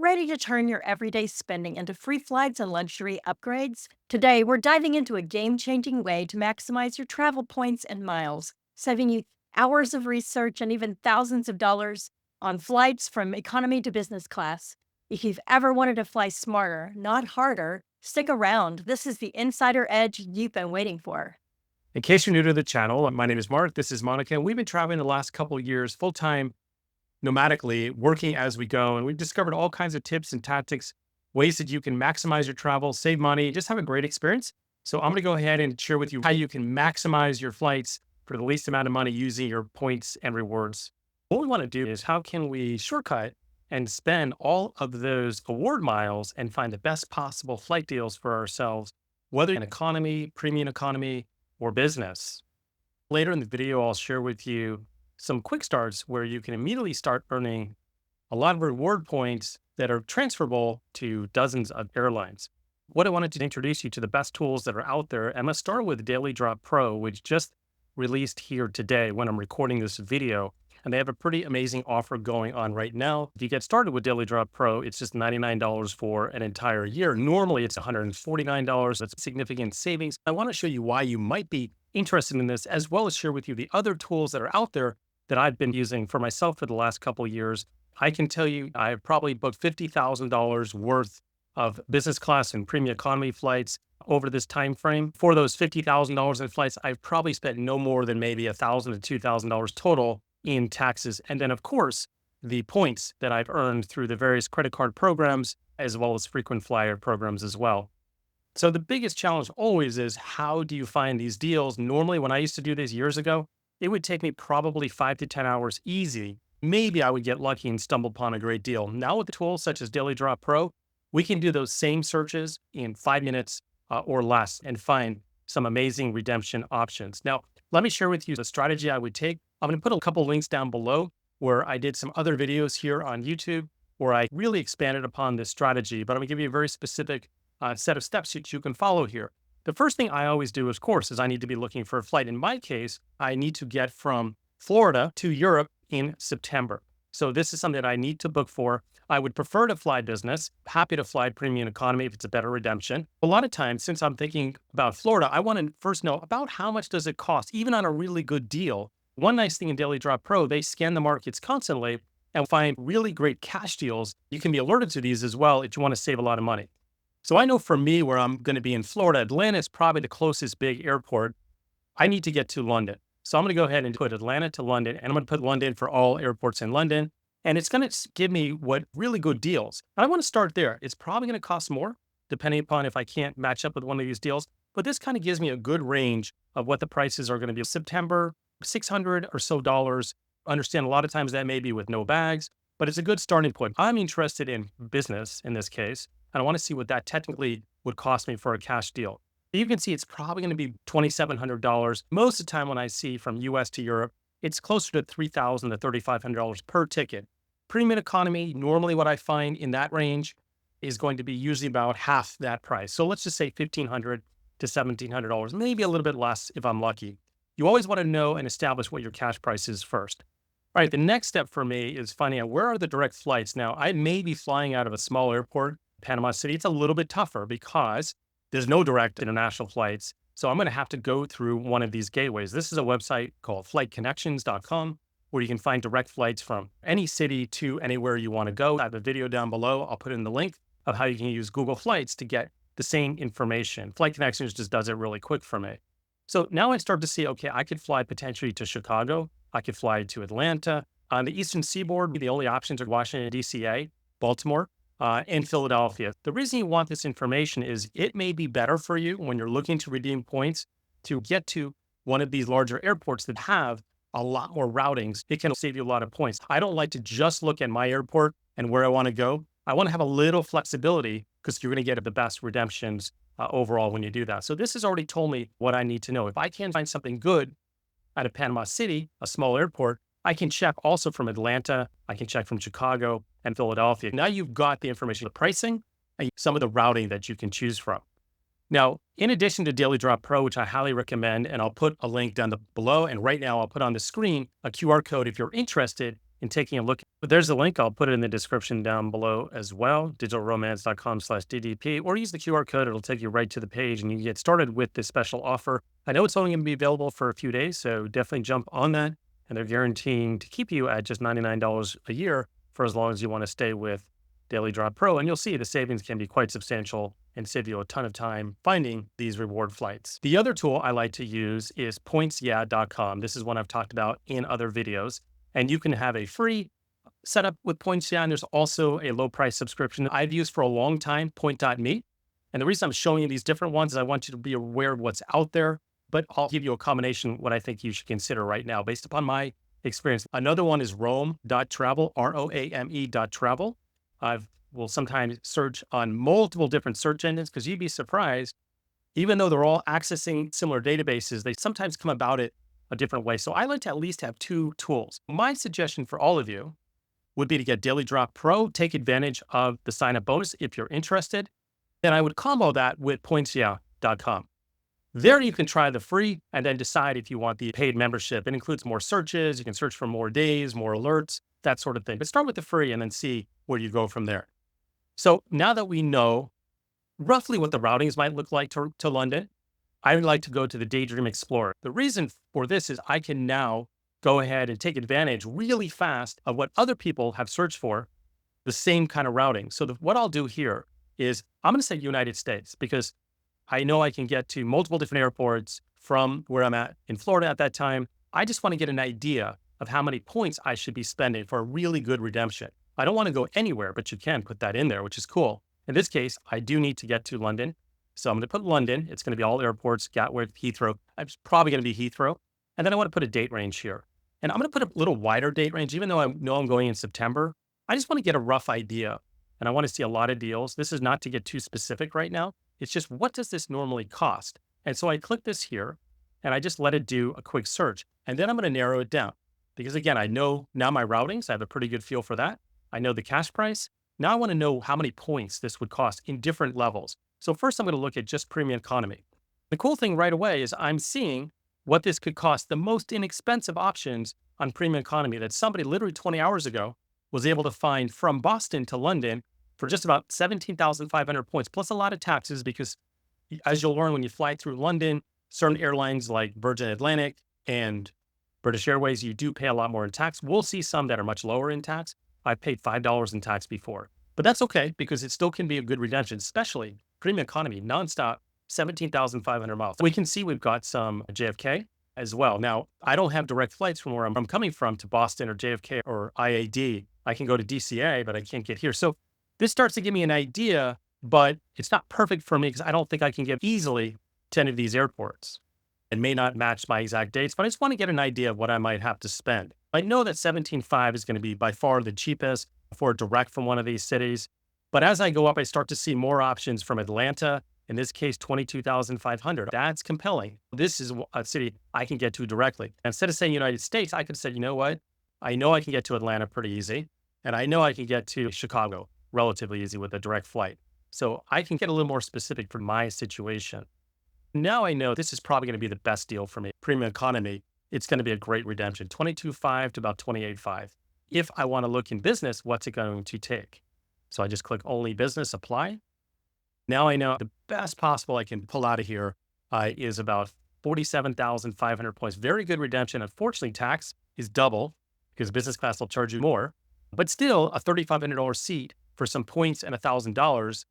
ready to turn your everyday spending into free flights and luxury upgrades? Today, we're diving into a game changing way to maximize your travel points and miles, saving you hours of research and even thousands of dollars on flights from economy to business class. If you've ever wanted to fly smarter, not harder, stick around. This is the insider edge you've been waiting for. In case you're new to the channel, my name is Mark. This is Monica, and we've been traveling the last couple of years full time, nomadically, working as we go. And we've discovered all kinds of tips and tactics, ways that you can maximize your travel, save money, just have a great experience. So I'm going to go ahead and share with you how you can maximize your flights for the least amount of money using your points and rewards. What we want to do is how can we shortcut and spend all of those award miles and find the best possible flight deals for ourselves, whether in economy, premium economy, or business. Later in the video, I'll share with you some quick starts where you can immediately start earning a lot of reward points that are transferable to dozens of airlines. What I wanted to introduce you to the best tools that are out there. And let's start with Daily Drop Pro, which just released here today when I'm recording this video. And they have a pretty amazing offer going on right now. If you get started with Daily Drop Pro, it's just $99 for an entire year. Normally, it's $149. That's significant savings. I want to show you why you might be interested in this, as well as share with you the other tools that are out there that I've been using for myself for the last couple of years. I can tell you, I've probably booked $50,000 worth of business class and premium economy flights over this time frame. For those $50,000 in flights, I've probably spent no more than maybe $1,000 to $2,000 total in taxes. And then, of course, the points that I've earned through the various credit card programs, as well as frequent flyer programs as well. So the biggest challenge always is, how do you find these deals? Normally, when I used to do this years ago, it would take me probably 5 to 10 hours easy. Maybe I would get lucky and stumble upon a great deal. Now with the tools such as Daily Drop Pro, we can do those same searches in 5 minutes or less and find some amazing redemption options. Now, let me share with you the strategy I would take. I'm going to put a couple links down below where I did some other videos here on YouTube where I really expanded upon this strategy, but I'm going to give you a very specific set of steps that you can follow here. The first thing I always do, of course, is I need to be looking for a flight. In my case, I need to get from Florida to Europe in September. So this is something that I need to book for. I would prefer to fly business, happy to fly premium economy if it's a better redemption. A lot of times, since I'm thinking about Florida, I want to first know about how much does it cost, even on a really good deal. One nice thing in Daily Drop Pro, they scan the markets constantly and find really great cash deals. You can be alerted to these as well if you want to save a lot of money. So I know for me, where I'm going to be in Florida, Atlanta is probably the closest big airport. I need to get to London. So I'm going to go ahead and put Atlanta to London, and I'm going to put London for all airports in London. And it's going to give me what really good deals. And I want to start there. It's probably going to cost more, depending upon if I can't match up with one of these deals. But this kind of gives me a good range of what the prices are going to be. September, $600 or so dollars. Understand a lot of times that may be with no bags, but it's a good starting point. I'm interested in business in this case, and I want to see what that technically would cost me for a cash deal. You can see it's probably going to be $2,700. Most of the time when I see from US to Europe, it's closer to $3,000 to $3,500 per ticket. Premium economy, normally what I find in that range is going to be usually about half that price. So let's just say $1,500 to $1,700, maybe a little bit less if I'm lucky. You always want to know and establish what your cash price is first. All right, the next step for me is finding out where are the direct flights. Now, I may be flying out of a small airport, Panama City. It's a little bit tougher because there's no direct international flights. So I'm going to have to go through one of these gateways. This is a website called flightconnections.com where you can find direct flights from any city to anywhere you want to go. I have a video down below. I'll put in the link of how you can use Google Flights to get the same information. Flight Connections just does it really quick for me. So now I start to see, okay, I could fly potentially to Chicago. I could fly to Atlanta. On the Eastern Seaboard, the only options are Washington, D.C., Baltimore, and Philadelphia. The reason you want this information is it may be better for you when you're looking to redeem points to get to one of these larger airports that have a lot more routings. It can save you a lot of points. I don't like to just look at my airport and where I want to go. I want to have a little flexibility because you're going to get the best redemptions overall when you do that. So this has already told me what I need to know. If I can find something good out of Panama City, a small airport, I can check also from Atlanta. I can check from Chicago and Philadelphia. Now you've got the information, the pricing, and some of the routing that you can choose from. Now, in addition to Daily Drop Pro, which I highly recommend, and I'll put a link down below, and right now I'll put on the screen a QR code if you're interested and taking a look. But there's a link. I'll put it in the description down below as well, digitalromance.com/DDP, or use the QR code. It'll take you right to the page and you can get started with this special offer. I know it's only going to be available for a few days, so definitely jump on that. And they're guaranteeing to keep you at just $99 a year for as long as you want to stay with Daily Drop Pro. And you'll see the savings can be quite substantial and save you a ton of time finding these reward flights. The other tool I like to use is pointsyeah.com. This is one I've talked about in other videos. And you can have a free setup with Points Yeah, and there's also a low price subscription I've used for a long time, point.me. And the reason I'm showing you these different ones is I want you to be aware of what's out there, but I'll give you a combination what I think you should consider right now based upon my experience. Another one is roame.travel, roame.travel. I will sometimes search on multiple different search engines because you'd be surprised, even though they're all accessing similar databases, they sometimes come about it a different way. So I like to at least have two tools. My suggestion for all of you would be to get Daily Drop Pro, take advantage of the sign up bonus if you're interested. Then I would combo that with pointsyeah.com. There you can try the free and then decide if you want the paid membership. It includes more searches. You can search for more days, more alerts, that sort of thing. But start with the free and then see where you go from there. So now that we know roughly what the routings might look like to London, I would like to go to the Daydream Explorer. The reason for this is I can now go ahead and take advantage really fast of what other people have searched for, the same kind of routing. So what I'll do here is I'm going to say United States because I know I can get to multiple different airports from where I'm at in Florida at that time. I just want to get an idea of how many points I should be spending for a really good redemption. I don't want to go anywhere, but you can put that in there, which is cool. In this case, I do need to get to London. So I'm going to put London. It's going to be all airports, Gatwick, Heathrow. It's probably going to be Heathrow. And then I want to put a date range here. And I'm going to put a little wider date range, even though I know I'm going in September. I just want to get a rough idea. And I want to see a lot of deals. This is not to get too specific right now. It's just, what does this normally cost? And so I click this here and I just let it do a quick search. And then I'm going to narrow it down because again, I know now my routings. I have a pretty good feel for that. I know the cash price. Now I want to know how many points this would cost in different levels. So first I'm going to look at just premium economy. The cool thing right away is I'm seeing what this could cost, the most inexpensive options on premium economy that somebody literally 20 hours ago was able to find from Boston to London for just about 17,500 points, plus a lot of taxes because as you'll learn when you fly through London, certain airlines like Virgin Atlantic and British Airways, you do pay a lot more in tax. We'll see some that are much lower in tax. I've paid $5 in tax before, but that's okay because it still can be a good redemption, especially premium economy, nonstop, 17,500 miles. We can see we've got some JFK as well. Now, I don't have direct flights from where I'm coming from to Boston or JFK or IAD. I can go to DCA, but I can't get here. So this starts to give me an idea, but it's not perfect for me because I don't think I can get easily to any of these airports. It may not match my exact dates, but I just want to get an idea of what I might have to spend. I know that 17.5 is going to be by far the cheapest for direct from one of these cities. But as I go up, I start to see more options from Atlanta. In this case, 22,500. That's compelling. This is a city I can get to directly. Instead of saying United States, I could say, you know what? I know I can get to Atlanta pretty easy. And I know I can get to Chicago relatively easy with a direct flight. So I can get a little more specific for my situation. Now I know this is probably going to be the best deal for me. Premium economy, it's going to be a great redemption, 22.5 to about 28.5. If I want to look in business, what's it going to take? So I just click only business, apply. Now I know the best possible I can pull out of here is about 47,500 points. Very good redemption. Unfortunately, tax is double because business class will charge you more, but still a $3,500 seat for some points and $1,000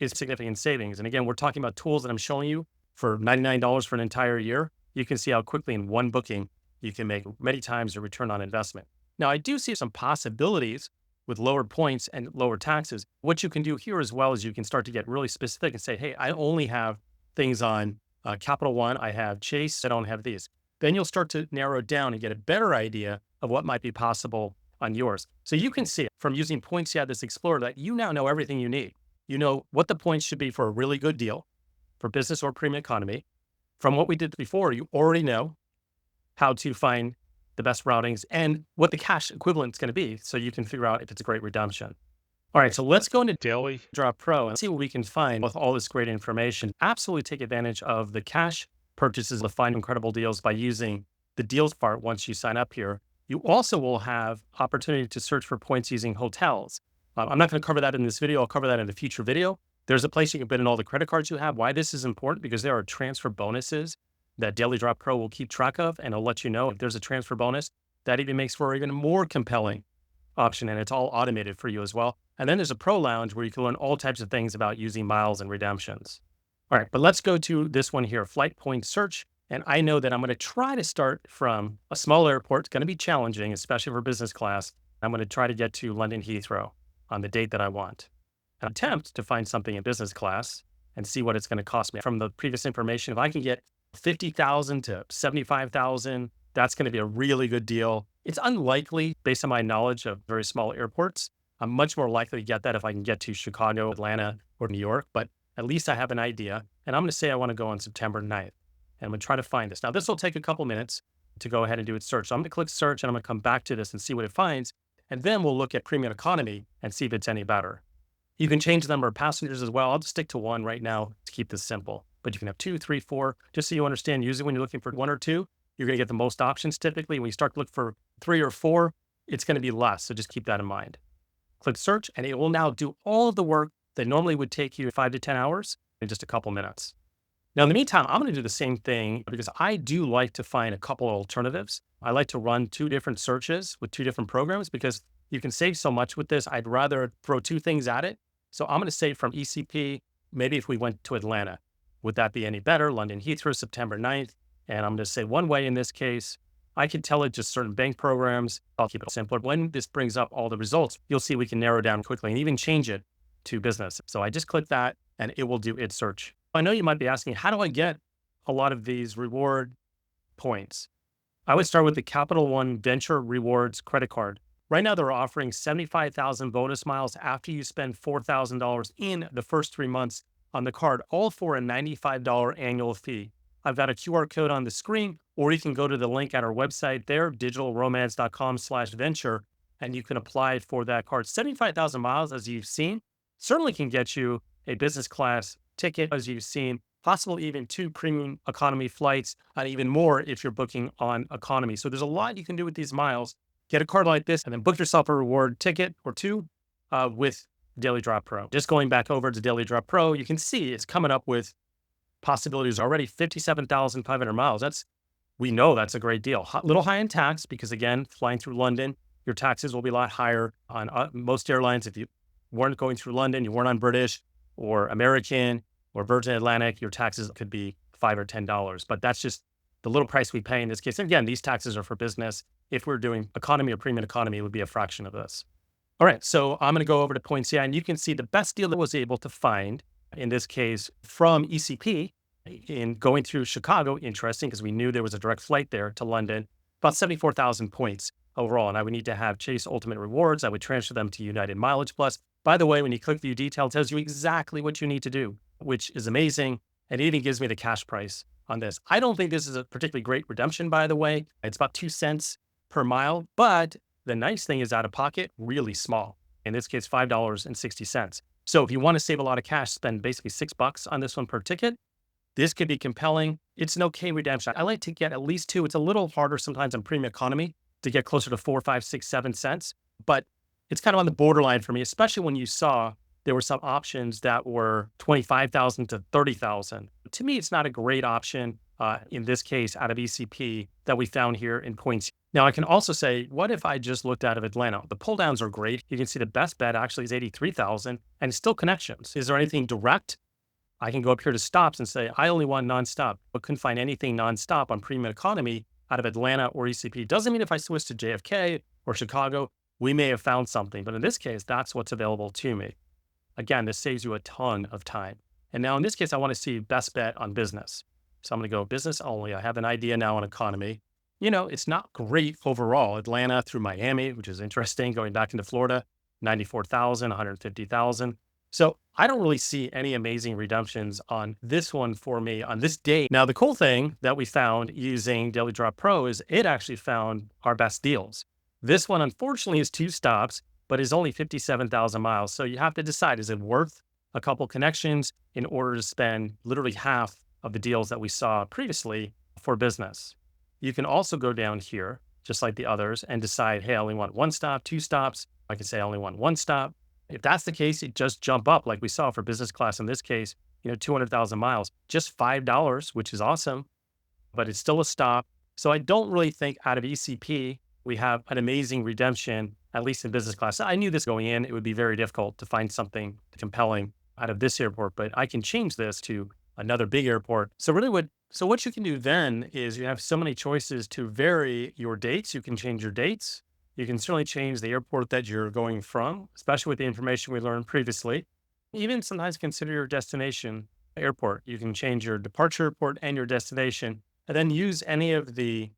is significant savings. And again, we're talking about tools that I'm showing you for $99 for an entire year. You can see how quickly in one booking you can make many times your return on investment. Now, I do see some possibilities with lower points and lower taxes. What you can do here as well is you can start to get really specific and say, hey, I only have things on Capital One. I have Chase. I don't have these. Then you'll start to narrow it down and get a better idea of what might be possible on yours. So you can see from using Points Yeah, this Explorer, that you now know everything you need. You know what the points should be for a really good deal for business or premium economy. From what we did before, you already know how to find the best routings and what the cash equivalent is going to be so you can figure out if it's a great redemption. All right, so let's go into Daily Drop Pro and see what we can find with all this great information. Absolutely take advantage of the cash purchases to find incredible deals by using the deals part once you sign up here. You also will have opportunity to search for points using hotels. I'm not going to cover that in this video. I'll cover that in a future video. There's a place you can put in all the credit cards you have. Why this is important, because there are transfer bonuses that Daily Drop Pro will keep track of, and it'll let you know if there's a transfer bonus. That even makes for an even more compelling option, and it's all automated for you as well. And then there's a pro lounge where you can learn all types of things about using miles and redemptions. All right, but let's go to this one here, flight point search. And I know that I'm going to try to start from a small airport. It's going to be challenging, especially for business class. I'm going to try to get to London Heathrow on the date that I want. And attempt to find something in business class and see what it's going to cost me. From the previous information, if I can get 50,000 to 75,000, that's going to be a really good deal. It's unlikely, based on my knowledge of very small airports. I'm much more likely to get that if I can get to Chicago, Atlanta, or New York, but at least I have an idea. And I'm going to say I want to go on September 9th. And I'm going to try to find this. Now, this will take a couple minutes to go ahead and do its search. So I'm going to click search and I'm going to come back to this and see what it finds. And then we'll look at premium economy and see if it's any better. You can change the number of passengers as well. I'll just stick to one right now to keep this simple. But you can have two, three, four, just so you understand. Usually when you're looking for one or two, you're going to get the most options typically. When you start to look for three or four, it's going to be less. So just keep that in mind. Click search and it will now do all of the work that normally would take you 5 to 10 hours in just a couple minutes. Now, in the meantime, I'm going to do the same thing because I do like to find a couple of alternatives. I like to run two different searches with two different programs because you can save so much with this. I'd rather throw two things at it. So I'm going to say from ECP, maybe if we went to Atlanta, would that be any better? London Heathrow, September 9th. And I'm going to say one way in this case. I can tell it just certain bank programs. I'll keep it simpler. When this brings up all the results, you'll see we can narrow down quickly and even change it to business. So I just click that and it will do its search. I know you might be asking, how do I get a lot of these reward points? I would start with the Capital One Venture Rewards credit card. Right now, they're offering 75,000 bonus miles after you spend $4,000 in the first 3 months on the card, all for a $95 annual fee. I've got a QR code on the screen, or you can go to the link at our website there, digitalromance.com/venture, and you can apply for that card. 75,000 miles, as you've seen, certainly can get you a business class ticket, as you've seen, possible even 2 premium economy flights, and even more if you're booking on economy. So there's a lot you can do with these miles. Get a card like this and then book yourself a reward ticket or two with Daily Drop Pro. Just going back over to Daily Drop Pro, you can see it's coming up with possibilities already. 57,500 miles. We know that's a great deal. A little high in tax because, again, flying through London, your taxes will be a lot higher on most airlines. If you weren't going through London, you weren't on British or American or Virgin Atlantic, your taxes could be $5 or $10. But that's just the little price we pay in this case. And again, these taxes are for business. If we're doing economy or premium economy, it would be a fraction of this. All right, so I'm going to go over to points here, and you can see the best deal that I was able to find, in this case, from ECP in going through Chicago. Interesting, because we knew there was a direct flight there to London, about 74,000 points overall. And I would need to have Chase Ultimate Rewards. I would transfer them to United Mileage Plus. By the way, when you click view detail, it tells you exactly what you need to do, which is amazing. And it even gives me the cash price on this. I don't think this is a particularly great redemption, by the way. It's about 2 cents per mile, but the nice thing is out of pocket, really small. In this case, $5.60. So if you want to save a lot of cash, spend basically $6 on this one per ticket. This could be compelling. It's an okay redemption. I like to get at least 2. It's a little harder sometimes on premium economy to get closer to 4, 5, 6, 7 cents, but it's kind of on the borderline for me, especially when you saw there were some options that were 25,000 to 30,000. To me, it's not a great option in this case out of ECP that we found here in points. Now, I can also say, what if I just looked out of Atlanta? The pull downs are great. You can see the best bet actually is 83,000 and it's still connections. Is there anything direct? I can go up here to stops and say, I only want nonstop, but couldn't find anything nonstop on premium economy out of Atlanta or ECP. Doesn't mean if I switch to JFK or Chicago, we may have found something. But in this case, that's what's available to me. Again, this saves you a ton of time. And now in this case, I want to see best bet on business. So I'm going to go business only. I have an idea now on economy. You know, it's not great overall. Atlanta through Miami, which is interesting, going back into Florida, 94,000, 150,000. So I don't really see any amazing redemptions on this one for me on this day. Now, the cool thing that we found using Daily Drop Pro is it actually found our best deals. This one, unfortunately, is 2 stops, but is only 57,000 miles. So you have to decide, is it worth a couple connections in order to spend literally half of the deals that we saw previously for business? You can also go down here just like the others, and decide, hey, I only want one stop, two stops. I can say I only want one stop. If that's the case, it just jump up like we saw for business class in this case, 200,000 miles, just $5, which is awesome, but it's still a stop. So I don't really think out of ECP, we have an amazing redemption, at least in business class. I knew this going in, it would be very difficult to find something compelling out of this airport, but I can change this to another big airport. So what you can do then is you have so many choices to vary your dates. You can change your dates. You can certainly change the airport that you're going from, especially with the information we learned previously. Even sometimes consider your destination airport. You can change your departure airport and your destination, and then use any of the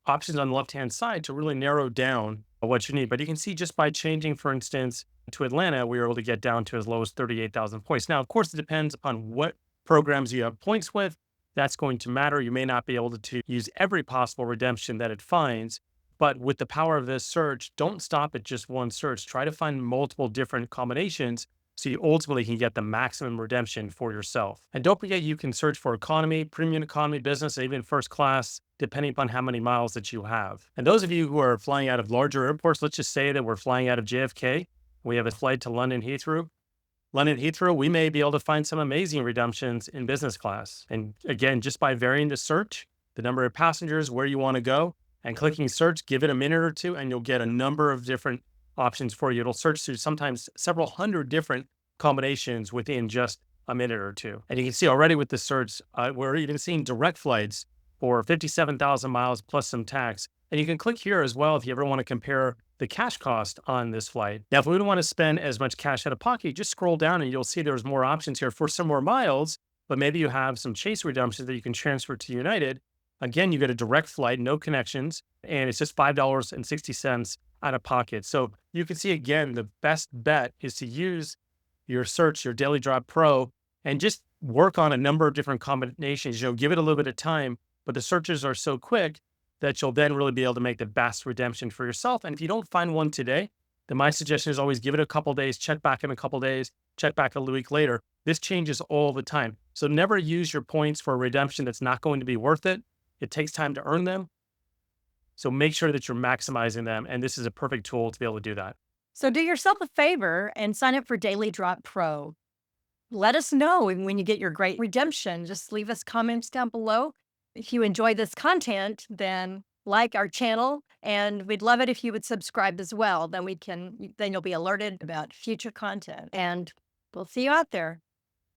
options on the left-hand side to really narrow down what you need. But you can see just by changing, for instance, to Atlanta, we were able to get down to as low as 38,000 points. Now, of course, it depends upon what programs you have points with. That's going to matter. You may not be able to use every possible redemption that it finds. But with the power of this search, don't stop at just one search. Try to find multiple different combinations so you ultimately can get the maximum redemption for yourself. And don't forget, you can search for economy, premium economy, business, and even first class, depending upon how many miles that you have. And those of you who are flying out of larger airports, let's just say that we're flying out of JFK. We have a flight to London Heathrow. London Heathrow, we may be able to find some amazing redemptions in business class. And again, just by varying the search, the number of passengers, where you want to go, and clicking search, give it a minute or two, and you'll get a number of different options for you. It'll search through sometimes several hundred different combinations within just a minute or two. And you can see already with the search, we're even seeing direct flights for 57,000 miles plus some tax. And you can click here as well if you ever want to compare the cash cost on this flight. Now, if we don't want to spend as much cash out of pocket, just scroll down and you'll see there's more options here for some more miles, but maybe you have some Chase redemptions that you can transfer to United. Again, you get a direct flight, no connections, and it's just $5.60 out of pocket. So you can see again, the best bet is to use your search, your Daily Drop Pro, and just work on a number of different combinations. Give it a little bit of time, but the searches are so quick that you'll then really be able to make the best redemption for yourself. And if you don't find one today, then my suggestion is always give it a couple days, check back in a couple days, check back a week later. This changes all the time. So never use your points for a redemption that's not going to be worth it. It takes time to earn them. So make sure that you're maximizing them. And this is a perfect tool to be able to do that. So do yourself a favor and sign up for Daily Drop Pro. Let us know when you get your great redemption. Just leave us comments down below. If you enjoy this content, then like our channel, and we'd love it if you would subscribe as well. Then you'll be alerted about future content, and we'll see you out there.